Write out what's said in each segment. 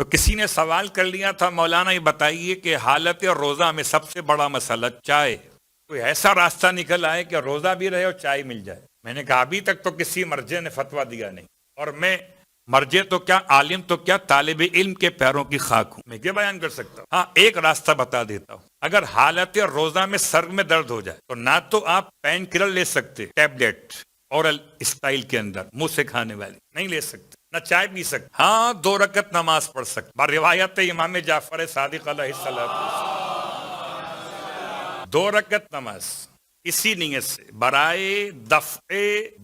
تو کسی نے سوال کر لیا تھا، مولانا یہ بتائیے کہ حالت روزہ میں سب سے بڑا مسئلہ چائے، کوئی ایسا راستہ نکل آئے کہ روزہ بھی رہے اور چائے مل جائے؟ میں نے کہا ابھی تک تو کسی مرجع نے فتویٰ دیا نہیں، اور میں مرجع تو کیا، عالم تو کیا، طالب علم کے پیروں کی خاک ہوں، میں کیا بیان کر سکتا ہوں؟ ہاں ایک راستہ بتا دیتا ہوں، اگر حالت روزہ میں سر میں درد ہو جائے تو نہ تو آپ پین کلر لے سکتے، ٹیبلٹ اورل اسٹائل کے اندر منہ سے کھانے والی نہیں لے سکتے، نہ چائے پی سکتے، ہاں 2 رکعت نماز پڑھ سکتے، بار روایت امام جعفر صادق علیہ السلام، 2 رکعت نماز اسی نیت سے برائے دفع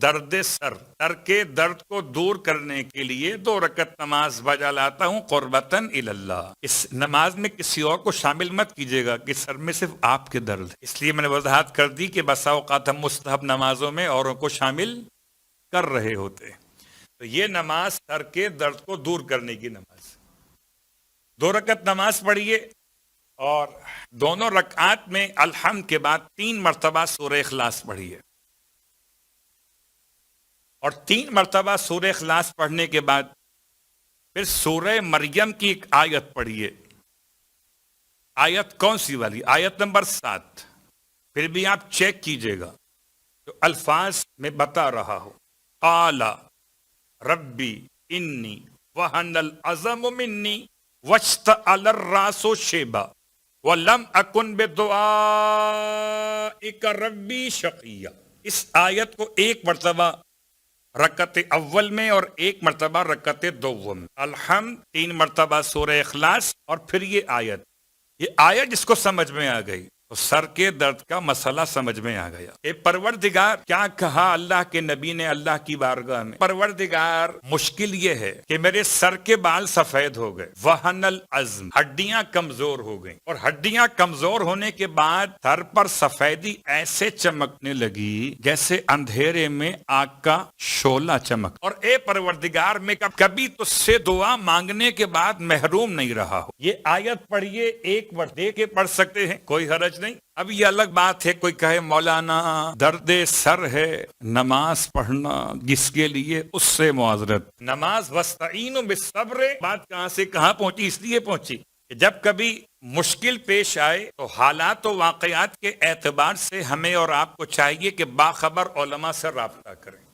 درد سر کے درد کو دور کرنے کے لیے 2 رکعت نماز بجا لاتا ہوں قربتاً اللہ۔ اس نماز میں کسی اور کو شامل مت کیجیے گا کہ سر میں صرف آپ کے درد ہے، اس لیے میں نے وضاحت کر دی کہ بسا اوقات ہم مستحب نمازوں میں اوروں کو شامل کر رہے ہوتے، تو یہ نماز سر کے درد کو دور کرنے کی نماز، 2 رکعت نماز پڑھیے، اور دونوں رکعات میں الحمد کے بعد 3 مرتبہ سورہ اخلاص پڑھیے، اور 3 مرتبہ سورہ اخلاص پڑھنے کے بعد پھر سورہ مریم کی ایک آیت پڑھیے۔ آیت کون سی والی؟ آیت نمبر 7۔ پھر بھی آپ چیک کیجئے گا جو الفاظ میں بتا رہا ہو، قال ربی انی وہن العظم منی واشتعل الراس شیبا وَلَمْ أَكُنْ بِدُعَائِكَ رَبِّي شَقِيًّا۔ اس آیت کو 1 مرتبہ رکعت اول میں اور 1 مرتبہ رکعت دوم میں، الحمد 3 مرتبہ سورہ اخلاص، اور پھر یہ آیت جس کو سمجھ میں آ گئی تو سر کے درد کا مسئلہ سمجھ میں آ گیا۔ اے پروردگار، کیا کہا اللہ کے نبی نے اللہ کی بارگاہ میں؟ پروردگار مشکل یہ ہے کہ میرے سر کے بال سفید ہو گئے، وہن العظم، ہڈیاں کمزور ہو گئیں، اور ہڈیاں کمزور ہونے کے بعد سر پر سفیدی ایسے چمکنے لگی جیسے اندھیرے میں آگ کا شعلہ چمک، اور اے پروردگار میں کبھی تجھ سے دعا مانگنے کے بعد محروم نہیں رہا ہو۔ یہ آیت پڑھیے، 1 بار دے کے پڑھ سکتے ہیں، کوئی حرج نہیں۔ اب یہ الگ بات ہے کوئی کہے مولانا درد سر ہے نماز پڑھنا جس کے لیے، اس سے معذرت، نماز وستعینوا بالصبر بات کہاں سے کہاں پہنچی؟ اس لیے پہنچی کہ جب کبھی مشکل پیش آئے تو حالات و واقعات کے اعتبار سے ہمیں اور آپ کو چاہیے کہ باخبر علماء سے رابطہ کریں۔